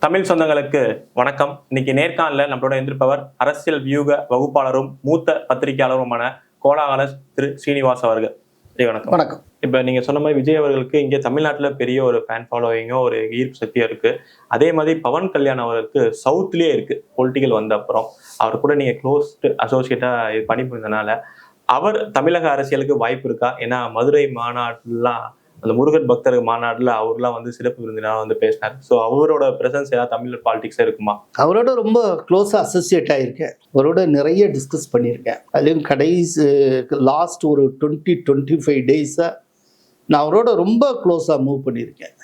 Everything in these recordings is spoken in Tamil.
தமிழ் சொந்தங்களுக்கு வணக்கம். இன்னைக்கு நேர்காணல நம்மளோட எதிர்ப்பவர் அரசியல் வியூக வகுப்பாளரும் மூத்த பத்திரிகையாளருமான கோலாகல திரு ஸ்ரீனிவாஸ் அவர்கள். வணக்கம். வணக்கம். இப்ப நீங்க சொன்ன மாதிரி விஜய் அவர்களுக்கு இங்க தமிழ்நாட்டுல பெரிய ஒரு ஃபேன் ஃபாலோவிங்கோ ஒரு ஈர்ப்பு சக்தியா இருக்கு. அதே மாதிரி பவன் கல்யாண் அவருக்கு சவுத்லயே இருக்கு. பொலிட்டிக்கல் வந்த அப்புறம் அவர் கூட நீங்க க்ளோஸ் அசோசியேட்டா பணிபுரிந்தனால அவர் தமிழக அரசியலுக்கு வாய்ப்பு இருக்கா? ஏன்னா மதுரை மாநாட்டுலாம் அந்த முருகன் பக்தர் மாநாட்டில் அவர்லாம் வந்து சிறப்பு விருந்தினராக வந்து பேசினார். ஸோ அவரோட பிரசன்ஸ் ஏதாவது தமிழ் பாலிடிக்ஸ் இருக்குமா? அவரோட ரொம்ப க்ளோஸாக அசோசியேட் ஆகியிருக்கேன். அவரோட நிறைய டிஸ்கஸ் பண்ணியிருக்கேன். அதுலேயும் கடைசி லாஸ்ட் ஒரு 20-25 டேஸாக நான் அவரோட ரொம்ப க்ளோஸாக மூவ் பண்ணியிருக்கேன்.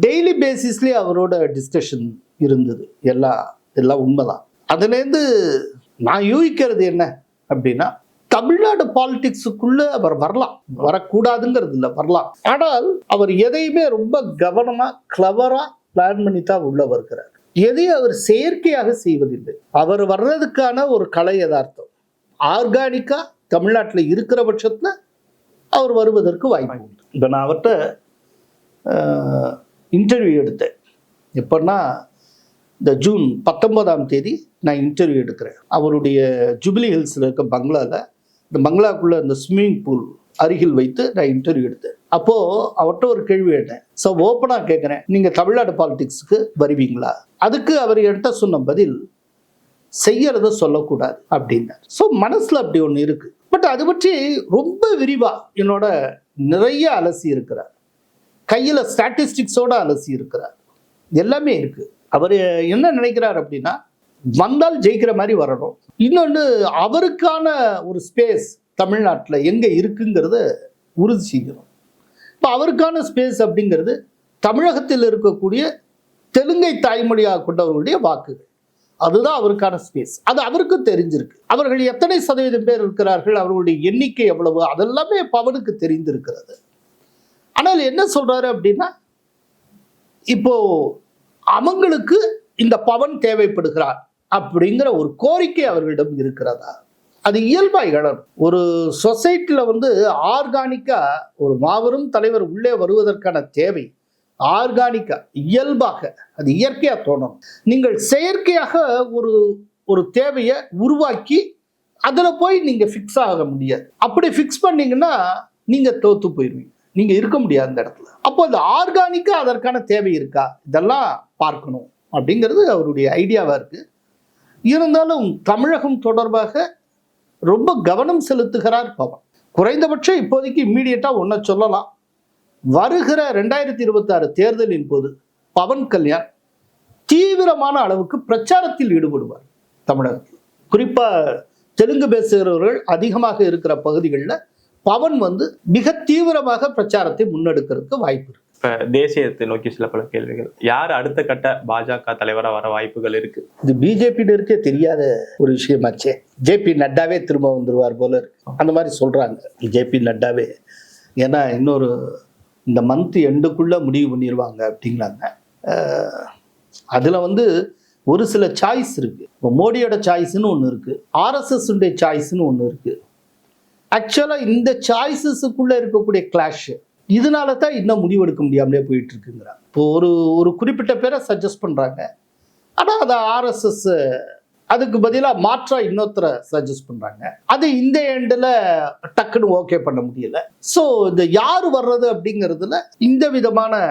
டெய்லி பேசிஸ்லேயே அவரோட டிஸ்கஷன் இருந்தது. எல்லாம் உண்மைதான். அதுலேருந்து நான் யூகிக்கிறது என்ன அப்படின்னா, தமிழ்நாடு பாலிடிக்ஸுக்குள்ள அவர் வரலாம், வரக்கூடாதுங்கிறது இல்லை, வரலாம். ஆனால் அவர் எதையுமே ரொம்ப கவனமா கிளவரா பிளான் பண்ணி தான் உள்ள வருகிறார். எதையும் அவர் செயற்கையாக செய்வதில்லை. அவர் வர்றதுக்கான ஒரு கலை யதார்த்தம் ஆர்கானிக்கா தமிழ்நாட்டில் இருக்கிற பட்சத்துல அவர் வருவதற்கு வாய்ப்பு உண்டு. இப்போ நான் அவர்கிட்ட இன்டர்வியூ எடுத்தேன். எப்பன்னா இந்த ஜூன் 19ஆம் தேதி நான் இன்டர்வியூ எடுக்கிறேன். அவருடைய ஜூபிலி ஹில்ஸில் இருக்க பங்களாவில், இந்த பங்களாக்குள்ள இந்த ஸ்விம்மிங் பூல் அருகில் வைத்து நான் இன்டர்வியூ எடுத்தேன். அப்போது அவர்கிட்ட ஒரு கேள்வி கேட்டேன். ஸோ ஓப்பனாக கேட்குறேன், நீங்கள் தமிழ்நாடு பாலிடிக்ஸுக்கு வருவீங்களா? அதுக்கு அவர் என்கிட்ட சொன்ன பதில், செய்யறத சொல்லக்கூடாது அப்படின்னார். ஸோ மனசில் அப்படி ஒன்று இருக்கு. பட் அது பற்றி ரொம்ப விரிவாக என்னோட நிறைய அலசி இருக்கிறார். கையில் ஸ்டாட்டிஸ்டிக்ஸோட அலசி இருக்கிறார். எல்லாமே இருக்கு. அவர் என்ன நினைக்கிறார் அப்படின்னா, வந்தால் ஜெயிக்கிற மாதிரி வரணும். இன்னொன்று, அவருக்கான ஒரு ஸ்பேஸ் தமிழ்நாட்டில் எங்கே இருக்குங்கிறத உறுதி செய்யணும். இப்போ அவருக்கான ஸ்பேஸ் அப்படிங்கிறது தமிழகத்தில் இருக்கக்கூடிய தெலுங்கை தாய்மொழியாக கொண்டவர்களுடைய வாக்குகள். அதுதான் அவருக்கான ஸ்பேஸ். அது அவருக்கும் தெரிஞ்சிருக்கு. அவர்கள் எத்தனை சதவீதம் பேர் இருக்கிறார்கள், அவர்களுடைய எண்ணிக்கை எவ்வளவு, அதெல்லாமே பவனுக்கு தெரிந்திருக்கிறது. ஆனால் என்ன சொல்றாரு அப்படின்னா, இப்போ அவங்களுக்கு இந்த பவன் தேவைப்படுகிறார் அப்படிங்கிற ஒரு கோரிக்கை அவர்களிடம் இருக்கிறதா? அது இயல்பாக எழணும். ஒரு சொசைட்டியில் வந்து ஆர்கானிக்கா ஒரு மாபெரும் தலைவர் உள்ளே வருவதற்கான தேவை ஆர்கானிக்கா இயல்பாக அது இயற்கையாக தோணும். நீங்கள் செயற்கையாக ஒரு தேவையை உருவாக்கி அதில் போய் நீங்கள் ஃபிக்ஸ் ஆக முடியாது. அப்படி ஃபிக்ஸ் பண்ணீங்கன்னா நீங்கள் தோத்து போயிடுவீங்க. நீங்கள் இருக்க முடியாது அந்த இடத்துல. அப்போ அந்த ஆர்கானிக்கா அதற்கான தேவை இருக்கா, இதெல்லாம் பார்க்கணும் அப்படிங்கிறது அவருடைய ஐடியாவாக இருக்குது. இருந்தாலும் தமிழகம் தொடர்பாக ரொம்ப கவனம் செலுத்துகிறார் பவன். குறைந்தபட்சம் இப்போதைக்கு இம்மீடியட்டாக ஒன்றை சொல்லலாம். வருகிற 2026 தேர்தலின் போது பவன் கல்யாண் தீவிரமான அளவுக்கு பிரச்சாரத்தில் ஈடுபடுவார் தமிழகத்தில். குறிப்பாக தெலுங்கு பேசுகிறவர்கள் அதிகமாக இருக்கிற பகுதிகளில் பவன் வந்து மிக தீவிரமாக பிரச்சாரத்தை முன்னெடுக்கிறதுக்கு வாய்ப்பு இருக்கு. இப்ப தேசியத்தை நோக்கி சில பல கேள்விகள். யார் அடுத்த கட்ட பாஜக தலைவராக வர வாய்ப்புகள் இருக்கு? இது பிஜேபியினருக்கே தெரியாத ஒரு விஷயமாச்சே. ஜேபி நட்டாவே திரும்ப வந்துருவார் போல இருக்கு. அந்த மாதிரி சொல்றாங்க ஜேபி நட்டாவே. ஏன்னா இன்னொரு இந்த மந்த் எண்டுக்குள்ள முடிவு பண்ணிடுவாங்க அப்படிங்கிறாங்க. அதுல வந்து ஒரு சில சாய்ஸ் இருக்கு. இப்போ மோடியோட சாய்ஸ்ன்னு ஒன்று இருக்கு, ஆர்எஸ்எஸ் உடைய சாய்ஸ்ன்னு ஒன்று இருக்கு. ஆக்சுவலாக இந்த சாய்ஸஸுக்குள்ள இருக்கக்கூடிய கிளாஷ் இதனால தான் இன்னும் முடிவெடுக்க முடியாமலே போயிட்டு இருக்குங்கிறாங்க. இப்போ ஒரு குறிப்பிட்ட பேரை சஜஸ்ட் பண்றாங்க. ஆனால் அதை ஆர்எஸ்எஸ் அதுக்கு பதிலாக மாற்றா இன்னொருத்தரை சஜஸ்ட் பண்றாங்க. அது இந்த எண்டில் டக்குன்னு ஓகே பண்ண முடியல. ஸோ இந்த யார் வர்றது அப்படிங்கிறதுல இந்த விதமான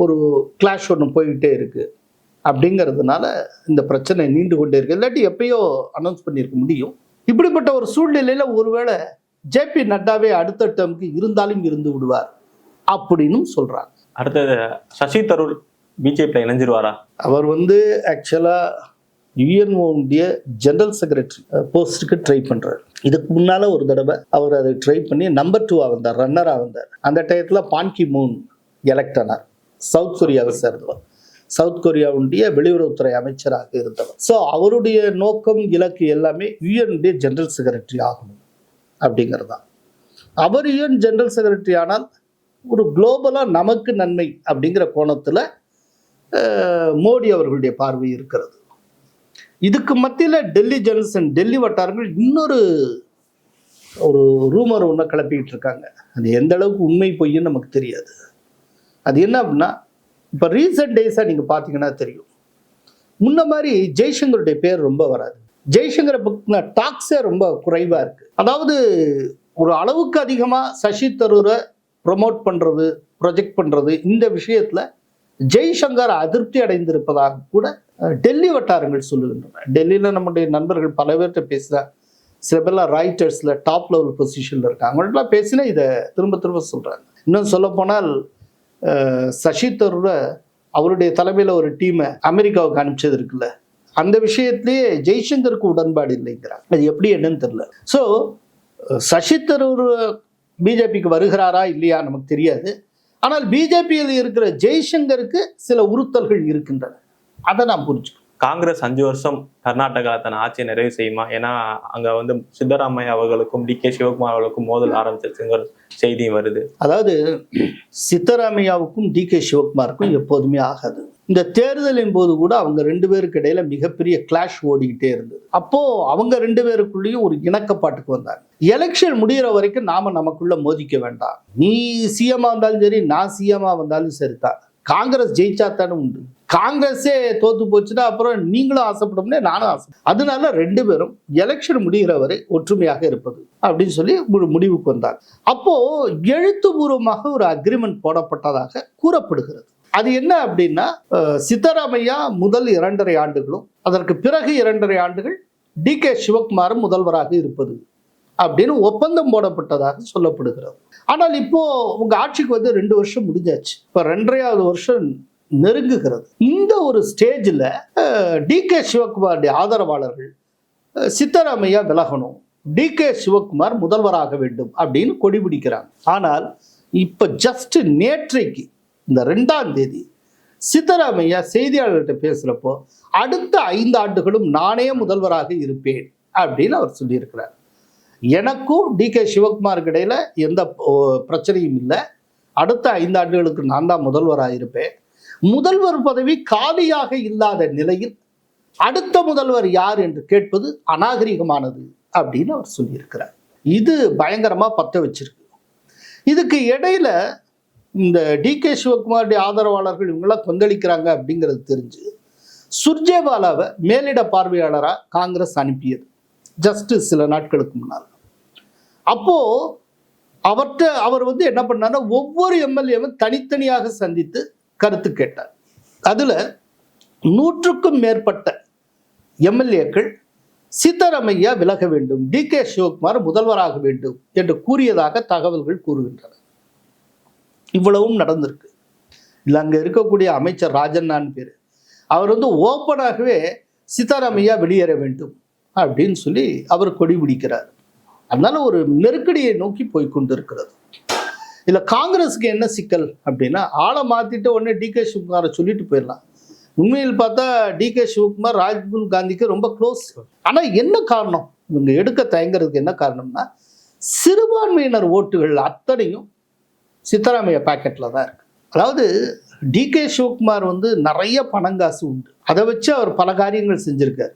ஒரு கிளாஷ் ஒன்று போய்கிட்டே இருக்கு. அப்படிங்கிறதுனால இந்த பிரச்சனை நீண்டு கொண்டே இருக்கு. இல்லாட்டி எப்பயோ அனௌன்ஸ் பண்ணியிருக்க முடியும். இப்படிப்பட்ட ஒரு சூழ்நிலையில ஒருவேளை ஜேபி நட்டாவே அடுத்த டேர்முக்கு இருந்தாலும் இருந்து விடுவார் அப்படின்னு சொல்றாங்க. அடுத்தது சசி தரூர் பிஜேபியில் இணைஞ்சிருவாரா? அவர் வந்து ஆக்சுவலா யுஎன்ஓடைய ஜெனரல் செக்ரட்டரி போஸ்ட்டுக்கு ட்ரை பண்றாரு. இதுக்கு முன்னால ஒரு தடவை அவர் அதை ட்ரை பண்ணி நம்பர் 2 வந்தார், ரன்னரா வந்தார். அந்த டயத்துல பான் கி மூன் எலெக்ட் ஆனார். சவுத் கொரியாவை சேர்ந்தவர், சவுத் கொரியாவுடைய வெளியுறவுத்துறை அமைச்சராக இருந்தவர். ஸோ அவருடைய நோக்கம் இலக்கு எல்லாமே யுஎன்டைய ஜெனரல் செக்ரட்டரி ஆகணும் அப்படிங்கிறது தான். அவர் யுஎன் ஜெனரல் செக்ரட்டரி ஆனால் ஒரு குளோபலாக நமக்கு நன்மை அப்படிங்கிற கோணத்தில் மோடி அவர்களுடைய பார்வை இருக்கிறது. இதுக்கு மத்தியில் டெல்லி ஜெர்னலிஸ்ட் அண்ட் டெல்லி வட்டாரங்கள் இன்னொரு ரூமர் ஒன்று கிளப்பிக்கிட்டு இருக்காங்க. அது எந்த அளவுக்கு உண்மை பொய்ன்னு நமக்கு தெரியாது. அது என்ன அப்படின்னா, இப்போ ரீசெண்ட் டேஸாக நீங்கள் பார்த்தீங்கன்னா தெரியும், முன்ன மாதிரி ஜெய்சங்கருடைய பேர் ரொம்ப வராது. ஜெய்சங்கரை பற்றின டாக்ஸே ரொம்ப குறைவா இருக்கு. அதாவது ஒரு அளவுக்கு அதிகமா சசி தரூரை ப்ரொமோட் பண்றது, ப்ரொஜெக்ட் பண்றது, இந்த விஷயத்துல ஜெய்சங்கர் அதிருப்தி அடைந்திருப்பதாக கூட டெல்லி வட்டாரங்கள் சொல்லுகின்றன. டெல்லியில நம்முடைய நண்பர்கள் பல பேர்கிட்ட பேசுறாங்க. சில பேர்லாம் ராய்டர்ஸ்ல டாப் லெவல் பொசிஷன்ல இருக்காங்க. அவங்கள்ட்ட பேசினா இதை திரும்ப திரும்ப சொல்றாங்க. இன்னும் சொல்ல போனால் சசி தரூரை அவருடைய தலைமையில ஒரு டீமை அமெரிக்காவுக்கு அனுப்பிச்சது இருக்குல்ல, அந்த விஷயத்திலேயே ஜெய்சங்கருக்கு உடன்பாடு இல்லைங்கிறாங்க. அது எப்படி என்னன்னு தெரியல. ஸோ சசி தரூர் பிஜேபிக்கு வருகிறாரா இல்லையா நமக்கு தெரியாது. ஆனால் பிஜேபியில் இருக்கிற ஜெய்சங்கருக்கு சில உறுத்தல்கள் இருக்கின்றன. அதை நான் புரிஞ்சுக்கணும். காங்கிரஸ் 5 வருஷம் கர்நாடகா தன் ஆட்சியை நிறைவு செய்யுமா? ஏன்னா அங்க வந்து சித்தராமையா அவர்களுக்கும் டி கே சிவகுமார் அவர்களுக்கும் மோதல் ஆரம்பிச்சிருச்சுங்கிற செய்தியும் வருது. அதாவது சித்தராமையாவுக்கும் டி கே சிவகுமாருக்கும் எப்போதுமே ஆகாது. இந்த தேர்தலின் போது கூட அவங்க 2 பேருக்கு இடையில மிகப்பெரிய கிளாஷ் ஓடிக்கிட்டே இருந்தது. அப்போ அவங்க 2 பேருக்குள்ளேயும் ஒரு இணக்கப்பாட்டுக்கு வந்தாங்க. எலெக்ஷன் முடிகிற வரைக்கும் நாம நமக்குள்ள மோதிக்க வேண்டாம். நீ சிஎம்மா வந்தாலும் சரி, நான் சிஎம்மா வந்தாலும் சரிதான். காங்கிரஸ் ஜெயிச்சாத்தானே உண்டு. காங்கிரஸே தோத்து போச்சுன்னா அப்புறம் நீங்களும் ஆசைப்படும், நானும் ஆசை. அதனால 2 பேரும் எலெக்ஷன் முடிகிற வரை ஒற்றுமையாக இருப்பது அப்படின்னு சொல்லி முடிவுக்கு வந்தாங்க. அப்போ எழுத்துப்பூர்வமாக ஒரு அக்ரிமெண்ட் போடப்பட்டதாக கூறப்படுகிறது. அது என்ன அப்படின்னா, சித்தராமையா முதல் 2.5 ஆண்டுகளும் அதற்கு பிறகு 2.5 ஆண்டுகள் டி கே சிவகுமாரும் முதல்வராக இருப்பது அப்படின்னு ஒப்பந்தம் போடப்பட்டதாக சொல்லப்படுகிறது. ஆனால் இப்போ உங்க ஆட்சிக்கு வந்து 2 வருஷம் முடிஞ்சாச்சு. இப்போ 2.5வது வருஷம் நெருங்குகிறது. இந்த ஒரு ஸ்டேஜில் டி கே சிவகுமாருடைய ஆதரவாளர்கள் சித்தராமையா விலகணும், டி கே சிவகுமார் முதல்வராக வேண்டும் அப்படின்னு கொடி பிடிக்கிறாங்க. ஆனால் இப்போ ஜஸ்ட் நேற்றைக்கு இந்த 2ஆம் தேதி சித்தராமையா செய்தியாளர்கிட்ட பேசுறப்போ அடுத்த 5 ஆண்டுகளும் நானே முதல்வராக இருப்பேன் அப்படின்னு அவர் சொல்லியிருக்கிறார். எனக்கும் டி கே சிவகுமாருக்கு இடையில எந்த பிரச்சனையும் இல்லை. அடுத்த 5 ஆண்டுகளுக்கு நான் தான் முதல்வராக இருப்பேன். முதல்வர் பதவி காலியாக இல்லாத நிலையில் அடுத்த முதல்வர் யார் என்று கேட்பது அநாகரிகமானது அப்படின்னு அவர் சொல்லியிருக்கிறார். இது பயங்கரமா பத்த வச்சிருக்கு. இதுக்கு இடையில இந்த டி கே சிவகுமாருடைய ஆதரவாளர்கள் இவங்களாம் கொந்தளிக்கிறாங்க அப்படிங்கிறது தெரிஞ்சு சுர்ஜேவாலாவை மேலிட பார்வையாளராக காங்கிரஸ் அனுப்பியது ஜஸ்ட் சில நாட்களுக்கு முன்னால். அப்போ அவர் வந்து என்ன பண்ணாருன்னா, ஒவ்வொரு எம்எல்ஏவும் தனித்தனியாக சந்தித்து கருத்து கேட்டார். அதுல 100க்கும் மேற்பட்ட எம்எல்ஏக்கள் சித்தராமையா விலக வேண்டும், டி கே சிவகுமார் முதல்வராக வேண்டும் என்று கூறியதாக தகவல்கள் கூறுகின்றன. இவ்வளவும் நடந்திருக்கு. இல்லை, அங்க இருக்கக்கூடிய அமைச்சர் ராஜண்ணான்னு பேரு, அவர் வந்து ஓப்பனாகவே சித்தராமையா வெளியேற வேண்டும் அப்படின்னு சொல்லி அவர் கொடி பிடிக்கிறார். அதனால ஒரு நெருக்கடியை நோக்கி போய்கொண்டிருக்கிறது. இல்ல காங்கிரஸுக்கு என்ன சிக்கல் அப்படின்னா, ஆளை மாத்திட்டு உடனே டி கே சிவகுமாரை சொல்லிட்டு போயிடலாம். உண்மையில் பார்த்தா டி கே சிவகுமார் ராஜீவ் காந்திக்கு ரொம்ப க்ளோஸ். ஆனா என்ன காரணம், இவங்க எடுக்க தயங்குறதுக்கு என்ன காரணம்னா, சிறுபான்மையினர் ஓட்டுகள் அத்தனையும் சித்தராமையா பாக்கெட்ல தான் இருக்கு. அதாவது டி கே சிவகுமார் வந்து நிறைய பணங்காசு உண்டு, அதை வச்சு அவர் பல காரியங்கள் செஞ்சிருக்காரு.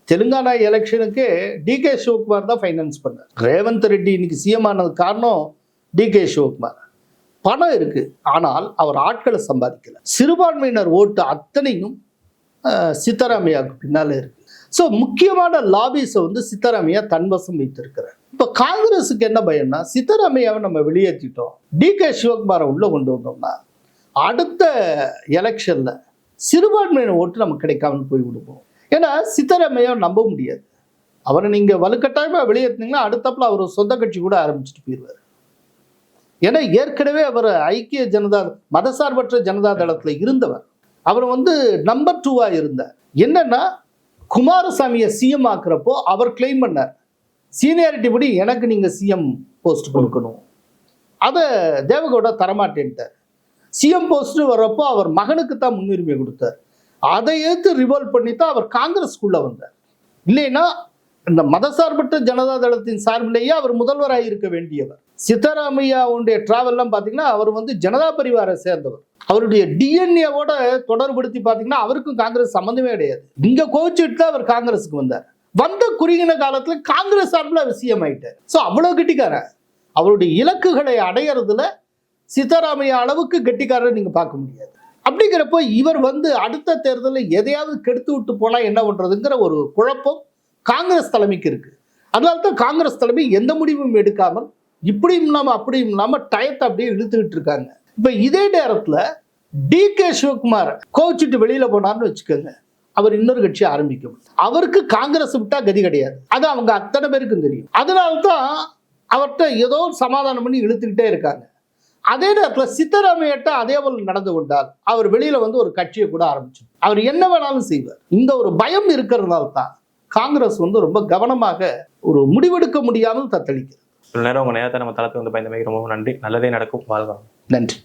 தெலுங்கானா எலெக்ஷனுக்கு டி கே சிவகுமார் தான் ஃபைனான்ஸ் பண்ணார். ரேவந்த் ரெட்டி இன்னைக்கு சிஎம் ஆனது காரணம் டி கே சிவகுமார். பணம் இருக்கு, ஆனால் அவர் ஆட்களை சம்பாதிக்கல. சிறுபான்மையினர் ஓட்டு அத்தனையும் சித்தராமையாவுக்கு பின்னால இருக்கு. ஸோ முக்கியமான லாபிஸை வந்து சித்தராமையா தன்வசம் வைத்திருக்கிறார். இப்போ காங்கிரஸுக்கு என்ன பயம்னா, சித்தராமையாவை நம்ம வெளியேற்றிட்டோம், டி கே சிவகுமாரை உள்ள கொண்டு வந்தோம்னா அடுத்த எலெக்ஷன்ல சிறுபான்மையினர் ஓட்டு நமக்கு கிடைக்காமல் போய் விடுவோம். ஏன்னா சித்தராமையாவை நம்ப முடியாது. அவரை நீங்க வலுக்கட்டாயமா வெளியேற்றினீங்கன்னா அடுத்தப்பல அவர் சொந்த கட்சி கூட ஆரம்பிச்சுட்டு போயிடுவார். ஏன்னா ஏற்கனவே அவர் ஐக்கிய ஜனதா மதசார்பற்ற ஜனதா தளத்துல இருந்தவர். அவர் வந்து நம்பர் 2வா இருந்தார். என்னன்னா, குமாரசாமியை சிஎம் ஆக்குறப்போ அவர் கிளைம் பண்ணார், சீனியாரிட்டி படி எனக்கு நீங்க சிஎம் போஸ்ட் கொடுக்கணும். அதை தேவகவுடா தரமாட்டேன்ட்டார். சிஎம் போஸ்ட் வர்றப்போ அவர் மகனுக்கு தான் முன்னுரிமை கொடுத்தார். அதை ஏற்று ரிவால்வ் பண்ணி தான் அவர் காங்கிரஸ்குள்ள வந்தார். இல்லைன்னா இந்த மதசார்பற்ற ஜனதா தளத்தின் சார்பிலேயே அவர் முதல்வராக இருக்க வேண்டியவர். சித்தராமையாவுடைய டிராவல்லாம் பார்த்தீங்கன்னா அவர் வந்து ஜனதா பரிவாரை சேர்ந்தவர். அவருடைய டிஎன்ஏவோட தொடர்படுத்தி பார்த்தீங்கன்னா அவருக்கும் காங்கிரஸ் சம்பந்தமே கிடையாது. இங்க கோவிச்சுட்டு தான் அவர் காங்கிரஸுக்கு வந்தார். வந்த குறுகின காலத்துல காங்கிரஸ் சார்பில் அவர் சிஎம் ஆயிட்டார். ஸோ அவ்வளவு கெட்டிக்காரர். அவருடைய இலக்குகளை அடையிறதுல சித்தராமையா அளவுக்கு கெட்டிக்காரர் நீங்க பார்க்க முடியாது. அப்படிங்கிறப்போ இவர் அடுத்த தேர்தலில் எதையாவது கெடுத்து விட்டு போனா என்ன பண்றதுங்கிற ஒரு குழப்பம் காங்கிரஸ் தலைமைக்கு இருக்கு. அதனால்தான் காங்கிரஸ் தலைமை எந்த முடிவும் எடுக்காமல் இப்படியும் இல்லாம அப்படியும் இல்லாம டயத்தை அப்படியே இழுத்துக்கிட்டு இருக்காங்க. இப்ப இதே நேரத்துல டி.கே. சிவகுமார் கோவிச்சுட்டு வெளியில போனார்னு வச்சுக்கோங்க, அவர் இன்னொரு கட்சி ஆரம்பிக்கும். அவருக்கு காங்கிரஸ் விட்டா கதி கிடையாது, அது அவங்க அத்தனை பேருக்கும் தெரியும். அதனால்தான் அவர்கிட்ட ஏதோ சமாதானம் பண்ணி இழுத்துக்கிட்டே இருக்காங்க. அதே நேரத்தில் சித்தராமையிட்ட அதே போல் நடந்து கொண்டால் அவர் வெளியில ஒரு கட்சியை கூட ஆரம்பிச்சு அவர் என்ன வேணாலும் செய்வார். இந்த ஒரு பயம் இருக்கிறதுனால தான் காங்கிரஸ் ரொம்ப கவனமாக ஒரு முடிவெடுக்க முடியாமல் தத்தளிக்கிறது. நேரம் உங்க நேரத்தை நம்ம தளத்துக்கு பயந்தமைக்கு ரொம்ப நன்றி. நல்லதே நடக்கும். வாழ்க. நன்றி.